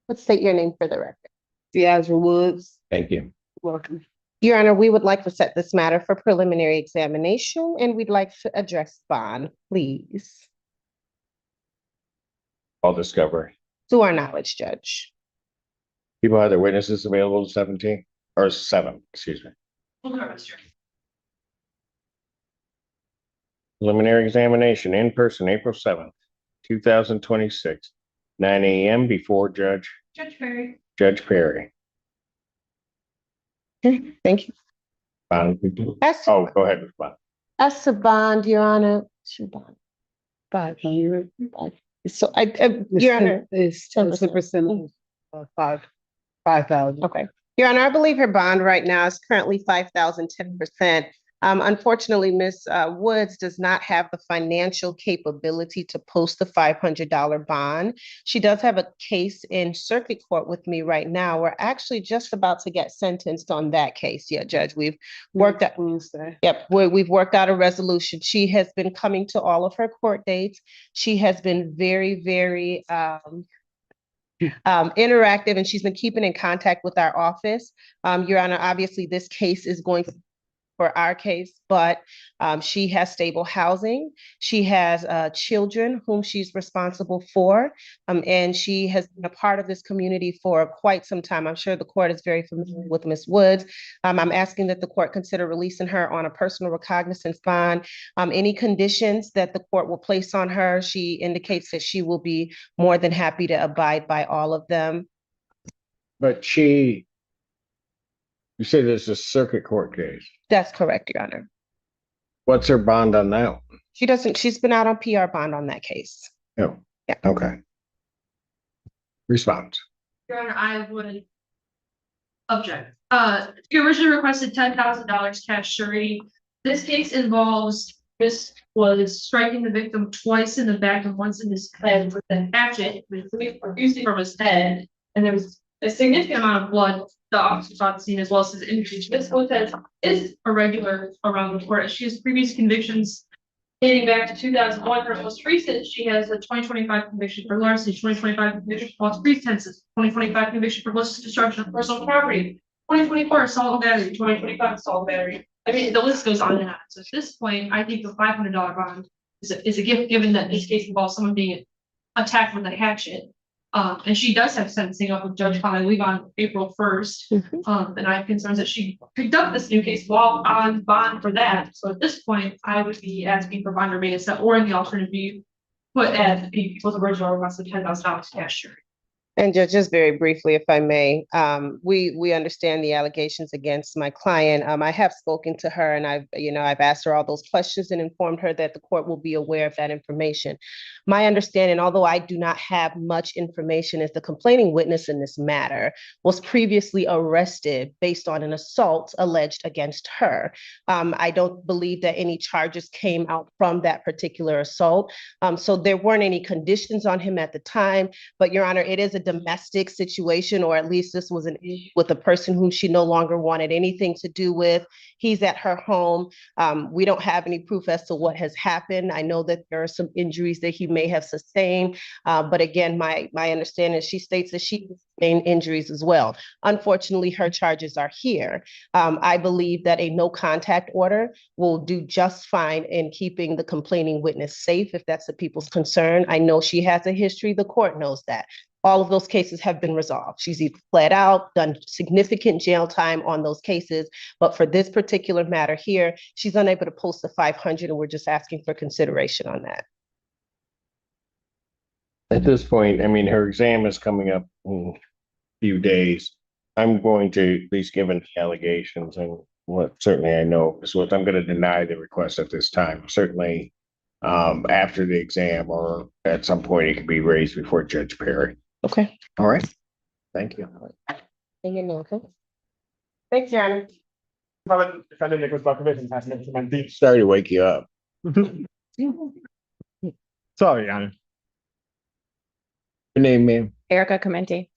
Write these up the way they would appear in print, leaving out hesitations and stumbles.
Let's state your name for the record. Deidre Woods. Thank you. Welcome. Your Honor, we would like to set this matter for preliminary examination, and we'd like to address bond, please. All discovery. To our knowledge, Judge. People have their witnesses available 17 or 7, excuse me. Preliminary examination in person, April 7th, 2026, 9 a.m. before Judge Perry. Judge Perry. Okay, thank you. Bond. As Oh, go ahead, Ms. Bond. as a bond, Your Honor, what's your bond? 500. So Your Honor, It's 10% of 5,000. okay. Your Honor, I believe her bond right now is currently 5,000, 10%. Unfortunately, Ms. Woods does not have the financial capability to post the $500 bond. She does have a case in circuit court with me right now. We're actually just about to get sentenced on that case. Yeah, Judge, we've worked out. Wednesday. Yep, we've worked out a resolution. She has been coming to all of her court dates. She has been very, very interactive, and she's been keeping in contact with our office. Your Honor, obviously this case is going for our case, but she has stable housing. She has children whom she's responsible for, and she has been a part of this community for quite some time. I'm sure the court is very familiar with Ms. Woods. I'm asking that the court consider releasing her on a personal recognizance bond. Any conditions that the court will place on her, she indicates that she will be more than happy to abide by all of them. But you say this is a circuit court case. That's correct, Your Honor. What's her bond on that one? She's been out on PR bond on that case. Oh, Yeah. Okay. Response. Your Honor, I would object. You originally requested $10,000 cash surety. This case involves was striking the victim twice in the back and once in his head with a hatchet, profusely from his head, and there was a significant amount of blood the officer saw at the scene, as well as his injuries. Ms. Woods is a regular around the court. She has previous convictions dating back to 2001. Her most recent, she has a 2025 conviction for larceny, 2025 conviction for false pretenses, 2025 conviction for malicious destruction of personal property, 2024 assault and battery, 2025 assault and battery. I mean, the list goes on and on. So at this point, I think the $500 bond is a gift, given that this case involves someone being attacked with a hatchet. And she does have sentencing up with Judge Conley, I believe, on April 1st. And I have concerns that she picked up this new case while on bond for that. So at this point, I would be asking for bond remains or in the alternative view, put at the people's original request of $10,000 cash surety. And just very briefly, if I may, we understand the allegations against my client. I have spoken to her, and I've asked her all those questions and informed her that the court will be aware of that information. My understanding, although I do not have much information, is the complaining witness in this matter was previously arrested based on an assault alleged against her. I don't believe that any charges came out from that particular assault. So there weren't any conditions on him at the time, but Your Honor, it is a domestic situation, or at least this was an issue with a person whom she no longer wanted anything to do with. He's at her home. We don't have any proof as to what has happened. I know that there are some injuries that he may have sustained, but again, my understanding is she states that she sustained injuries as well. Unfortunately, her charges are here. I believe that a no contact order will do just fine in keeping the complaining witness safe, if that's the people's concern. I know she has a history. The court knows that. All of those cases have been resolved. She's either fled out, done significant jail time on those cases, but for this particular matter here, she's unable to post the 500, and we're just asking for consideration on that. At this point, I mean, her exam is coming up in a few days. I'm going to, at least given the allegations and what certainly I know, is what I'm going to deny the request at this time. Certainly after the exam or at some point it can be raised before Judge Perry. Okay. All right. Thank you. Okay. Thanks, Your Honor. Sorry to wake you up. Sorry, Your Honor. Your name, ma'am? Erica Clemente.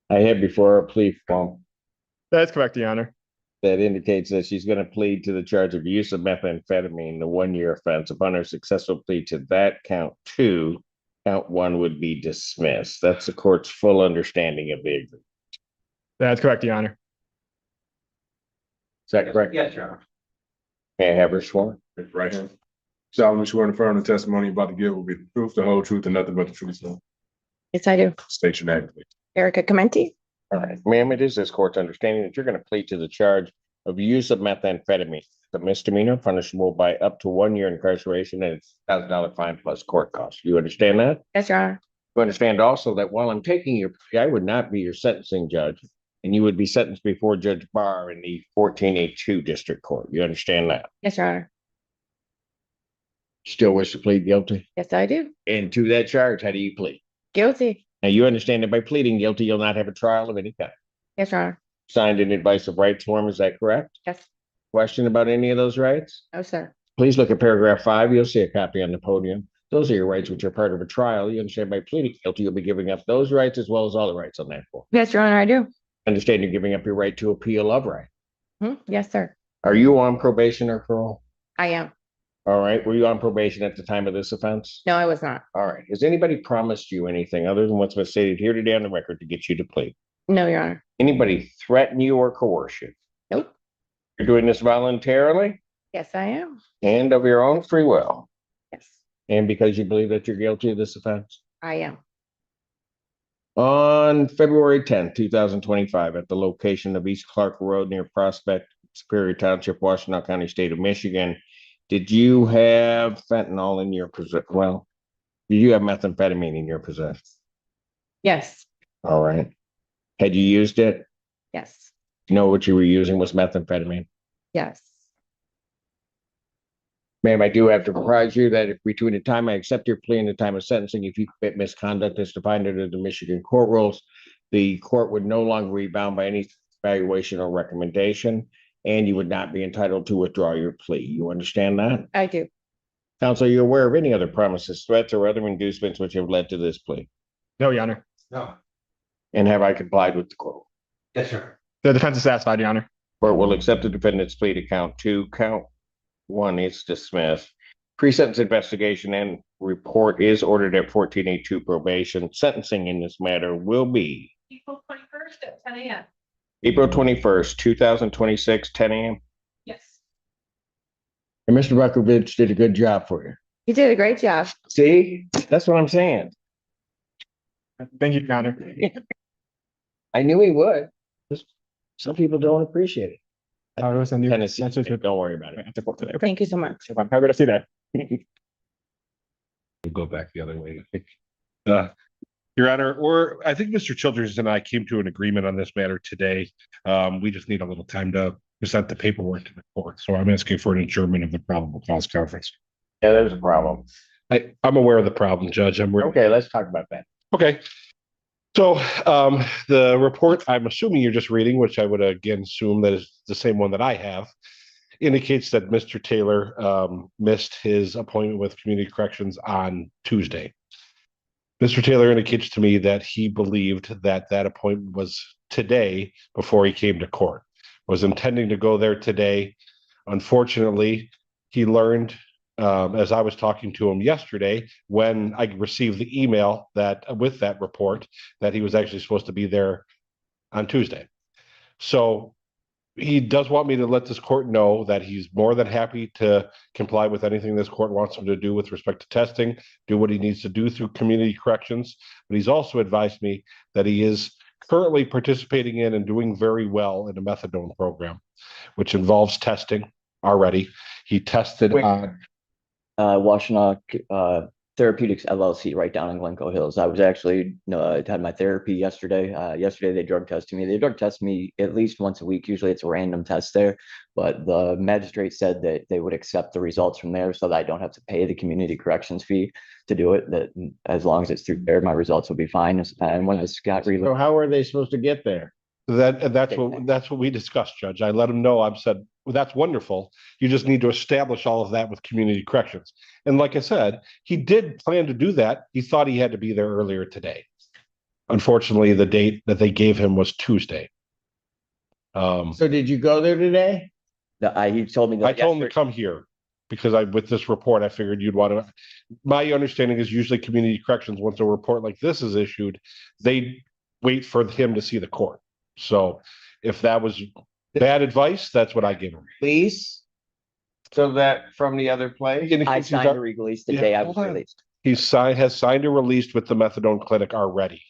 I had before a plea form That's correct, Your Honor. that indicates that she's going to plead to the charge of use of methamphetamine, the 1-year offense. Upon her successful plea to that count 2, Count one would be dismissed. That's the court's full understanding of the agreement. That's correct, Your Honor. Is that correct? Yes, Your Honor. May I have her sworn? Raise your right hand. Solemnly swear to affirm the testimony you're about to give will be the truth, the whole truth, and nothing but the truth. So Yes, I do. state your name, please. Erica Commenti. All right, ma'am, it is this court's understanding that you're going to plead to the charge of use of methamphetamine, the misdemeanor punishable by up to 1 year incarceration and $1,000 fine plus court costs. You understand that? Yes, Your Honor. You understand also that while I'm taking your plea, I would not be your sentencing judge, and you would be sentenced before Judge Barr in the 14A2 District Court. You understand that? Yes, Your Honor. Still wish to plead guilty? Yes, I do. And to that charge, how do you plead? Guilty. Now, you understand that by pleading guilty, you'll not have a trial of any kind. Yes, Your Honor. Signed an advice of rights form, is that correct? Yes. Question about any of those rights? No, sir. Please look at paragraph 5. You'll see a copy on the podium. Those are your rights which are part of a trial. You understand by pleading guilty, you'll be giving up those rights as well as all the rights on that form. Yes, Your Honor, I do. Understand you're giving up your right to appeal of right. Yes, sir. Are you on probation or parole? I am. All right. Were you on probation at the time of this offense? No, I was not. All right. Has anybody promised you anything other than what's been stated here today on the record to get you to plead? No, Your Honor. Anybody threaten you or coerce you? Nope. You're doing this voluntarily Yes, I am. and of your own free will, Yes, and because you believe that you're guilty of this offense? I am. On February 10th, 2025, at the location of East Clark Road near Prospect, Superior Township, Washington County, State of Michigan, did you have fentanyl in your possession? Well, did you have methamphetamine in your possession? Yes. All right. Had you used it? Yes. You know what you were using was methamphetamine? Yes. Ma'am, I do have to apprise you that if between the time I accept your plea and the time of sentencing, if you commit misconduct as defined under the Michigan court rules, the court would no longer be bound by any evaluation or recommendation, and you would not be entitled to withdraw your plea. You understand that? I do. Counsel, are you aware of any other promises, threats, or other inducements which have led to this plea? No, Your Honor. No. And have I complied with the court? Yes, sir. The defense is satisfied, Your Honor. Court will accept the defendant's plea to count 2. Count 1 is dismissed. Pre-sentence investigation and report is ordered at 14A2 probation. Sentencing in this matter will be April 21st at 10 a.m. April 21st, 2026, 10 a.m. Yes. And Mr. Buckovich did a good job for you. You did a great job. See, that's what I'm saying. Thank you, Your Honor. I knew he would. Just some people don't appreciate it. Oh, it was a new- Tennessee, that's what- don't worry about it. Okay. Thank you so much. I'm happy to see that. We'll go back the other way. Your Honor, I think Mr. Childers and I came to an agreement on this matter today. We just need a little time to present the paperwork to the court. So I'm asking for an adjournment of the probable cause conference. Yeah, there's a problem. I'm aware of the problem, Judge. Okay, let's talk about that. Okay. So the report I'm assuming you're just reading, which I would again assume that is the same one that I have, indicates that Mr. Taylor missed his appointment with Community Corrections on Tuesday. Mr. Taylor indicates to me that he believed that that appointment was today before he came to court, was intending to go there today. Unfortunately, he learned, as I was talking to him yesterday, when I received the email that with that report, that he was actually supposed to be there on Tuesday. So he does want me to let this court know that he's more than happy to comply with anything this court wants him to do with respect to testing, do what he needs to do through community corrections. But he's also advised me that he is currently participating in and doing very well in a methadone program, which involves testing already. He tested on Washtenaw Therapeutics LLC right down in Glencoe Hills. I was actually had my therapy yesterday. Yesterday they drug tested me. They drug test me at least once a week. Usually it's a random test there, but the magistrate said that they would accept the results from there so that I don't have to pay the community corrections fee to do it. That as long as it's through there, my results will be fine. And when I got So how are they supposed to get there? that's what we discussed, Judge. I let him know. I've said, well, that's wonderful. You just need to establish all of that with community corrections. And like I said, he did plan to do that. He thought he had to be there earlier today. Unfortunately, the date that they gave him was Tuesday. So did you go there today? he told me that I told him to come here. because with this report, I figured you'd want to, my understanding is usually community corrections, once a report like this is issued, they wait for him to see the court. So if that was bad advice, that's what I give him. Please. So that from the other place. I signed a release the day I was released. Has signed a release with the methadone clinic already.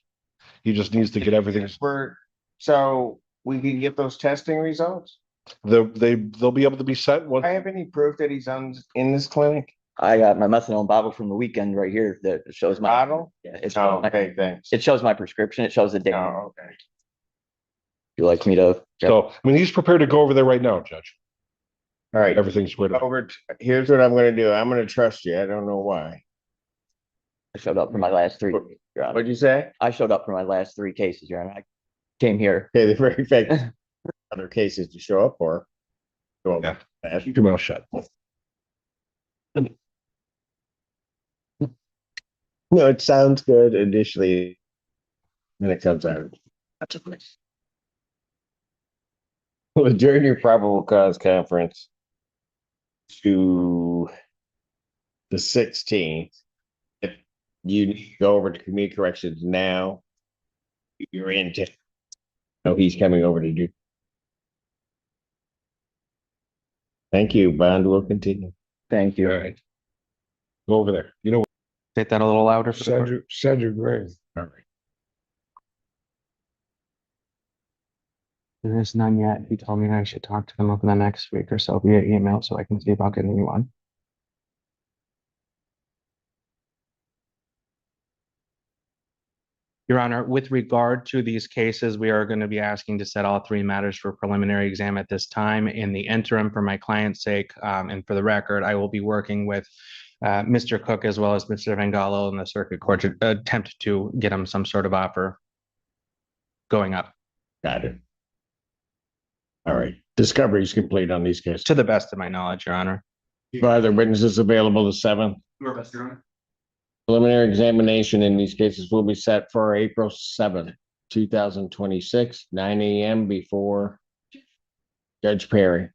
He just needs to get everything. So we can get those testing results. They'll be able to be sent. I have any proof that he's in this clinic? I got my methadone bottle from the weekend right here that shows my Bottle? Yeah, it Oh, shows okay, thanks. it shows my prescription. It shows the date. Oh, okay. You like me to? So, I mean, he's prepared to go over there right now, Judge. All right. Everything's written. Here's what I'm gonna do. I'm gonna trust you. I don't know why. I showed up for my last three. Your Honor. What'd you say? I showed up for my last three cases, Your Honor. I came here. Okay, the very fact other cases to show up for. Go Yeah. on. Keep your mouth shut. No, it sounds good initially. Then it comes out. Well, adjourn your probable cause conference to the 16th. If you go over to community corrections now, you're into. Oh, he's coming over to do. Thank you. Bond will continue. Thank you. All right. Go over there. You know, Say that a little louder. For the court. Cedric Gray. All right. There is none yet. He told me I should talk to them over the next week or so via email so I can see about getting you one. Your Honor, with regard to these cases, we are going to be asking to set all three matters for preliminary exam at this time. In the interim, for my client's sake, and for the record, I will be working with Mr. Cook as well as Mr. Vangalo in the circuit court to attempt to get him some sort of offer going up. Got it. All right. Discovery is complete on these cases. To the best of my knowledge, Your Honor. Are there witnesses available the 7th? Your best, Your Honor. Preliminary examination in these cases will be set for April 7th, 2026, 9 a.m. before Judge Perry.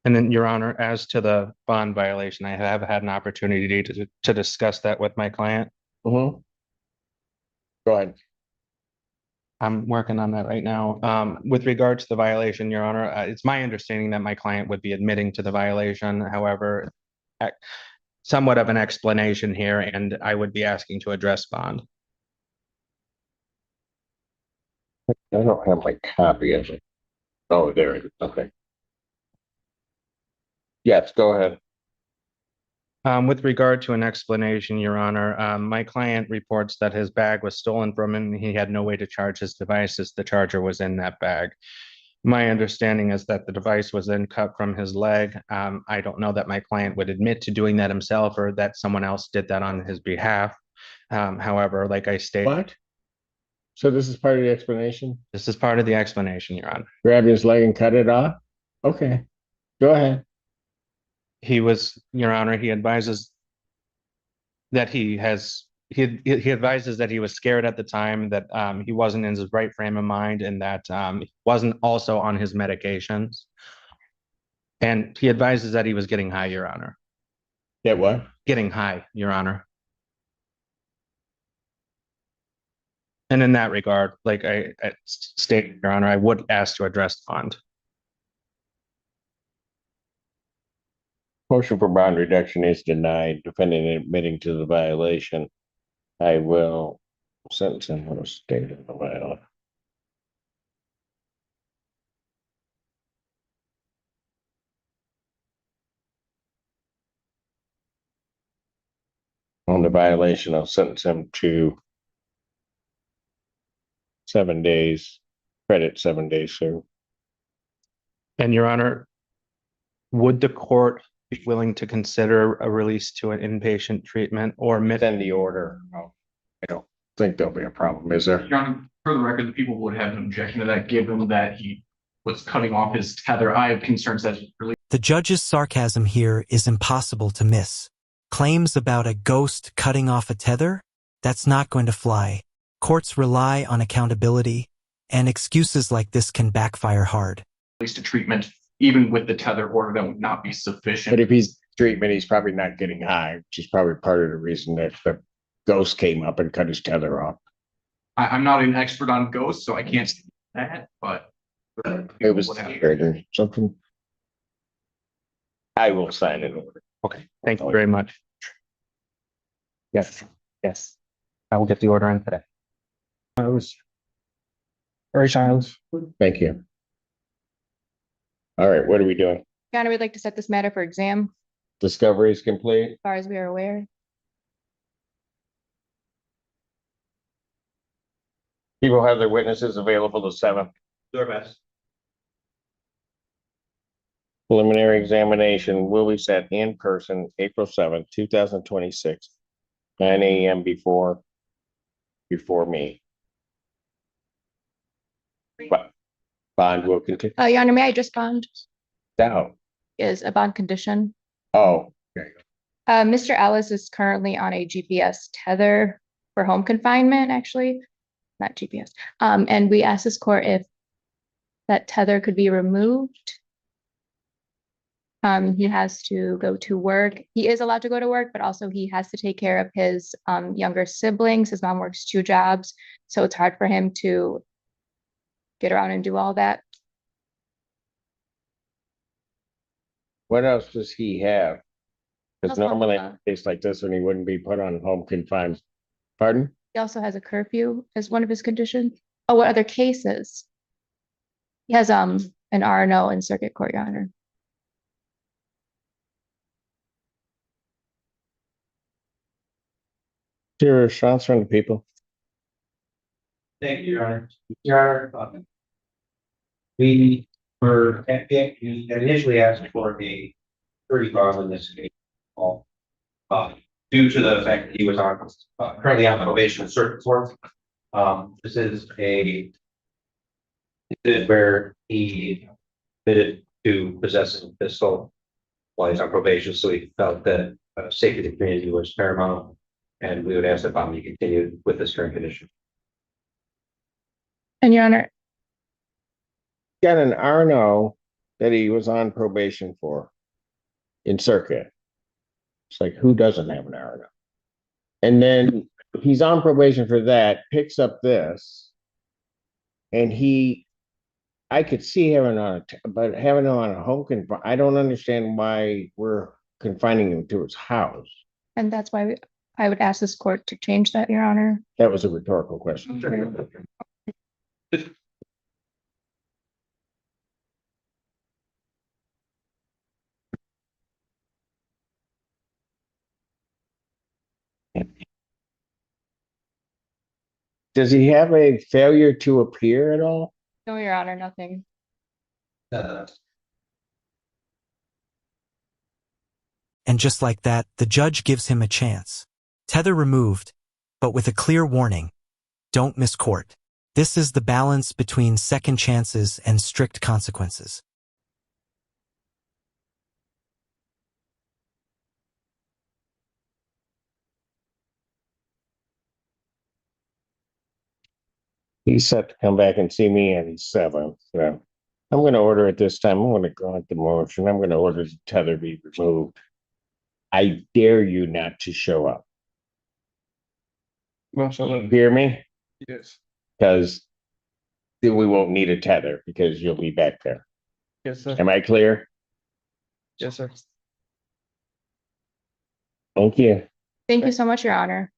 And then, Your Honor, as to the bond violation, I have had an opportunity to discuss that with my client. Go ahead. I'm working on that right now. With regard to the violation, Your Honor, it's my understanding that my client would be admitting to the violation. However, somewhat of an explanation here, and I would be asking to address bond. I don't have my copy of it. Oh, there it is. Okay. Yes, go ahead. With regard to an explanation, Your Honor, my client reports that his bag was stolen from him. He had no way to charge his devices. The charger was in that bag. My understanding is that the device was then cut from his leg. I don't know that my client would admit to doing that himself or that someone else did that on his behalf. However, like I stated. What? So this is part of the explanation? This is part of the explanation, Your Honor. Grab his leg and cut it off? Okay. Go ahead. Your Honor, he advises that he advises that he was scared at the time, that he wasn't in his right frame of mind, and that he wasn't also on his medications. And he advises that he was getting high, Your Honor. Get what? Getting high, Your Honor. And in that regard, like I stated, Your Honor, I would ask to address bond. Motion for bond reduction is denied. Defendant admitting to the violation. I will sentence him on a state of the violation. On the violation, I'll sentence him to 7 days, credit 7 days, sir. And Your Honor, would the court be willing to consider a release to an inpatient treatment or Send the order. Oh, I don't think there'll be a problem, is there? Your Honor, for the record, the people would have an objection to that, given that he was cutting off his tether. I have concerns that release. The judge's sarcasm here is impossible to miss. Claims about a ghost cutting off a tether? That's not going to fly. Courts rely on accountability, and excuses like this can backfire hard. To treatment, even with the tether order, that would not be sufficient. But if he's treatment, he's probably not getting high, which is probably part of the reason that the ghost came up and cut his tether off. I'm not an expert on ghosts, so I can't say that, but. It was weird or something. I will sign it over. Okay, thank you very much. Yes, yes. I will get the order in today. It was very silent. Thank you. All right, what are we doing? Your Honor, we'd like to set this matter for exam, Discovery is complete. as far as we are aware. People have their witnesses available the 7th. Do our best. Preliminary examination will be set in person April 7th, 2026, 9 a.m. before me. But bond will continue. Your Honor, may I just bond Down. is a bond condition. Oh, okay. Mr. Ellis is currently on a GPS tether for home confinement, actually, not GPS. And we asked this court if that tether could be removed. He has to go to work. He is allowed to go to work, but also he has to take care of his younger siblings. His mom works 2 jobs, so it's hard for him to get around and do all that. What else does he have? Because Also, normally in a case like this one, he wouldn't be put on home confinement. Pardon? He also has a curfew as one of his conditions. Oh, what other cases? He has an R&O in circuit court, Your Honor. Your response from the people. Thank you, Your Honor. Your Honor, we were initially asked for a 30 bond in this case. Due to the fact that he was on currently on probation in circuit court. This is where he admitted to possessing a pistol while he's on probation, so he felt that safety of the community was paramount, and we would ask that bond be continued with this current condition. And Your Honor, Got an R&O that he was on probation for in circuit. It's like, who doesn't have an R&O? And then he's on probation for that, picks up this. And I could see having but having him on a home confinement, I don't understand why we're confining him to his house. and that's why I would ask this court to change that, Your Honor. That was a rhetorical question. Does he have a failure to appear at all? No, Your Honor, nothing. And just like that, the judge gives him a chance. Tether removed, but with a clear warning. Don't miss court. This is the balance between second chances and strict consequences. He's set to come back and see me on the 7th. So I'm going to order it this time. I'm going to grant the motion. I'm going to order the tether be removed. I dare you not to show up. Well, so Hear me? yes, Because then we won't need a tether because you'll be back there. yes, sir. Am I clear? Yes, sir. Thank you. Thank you so much, Your Honor.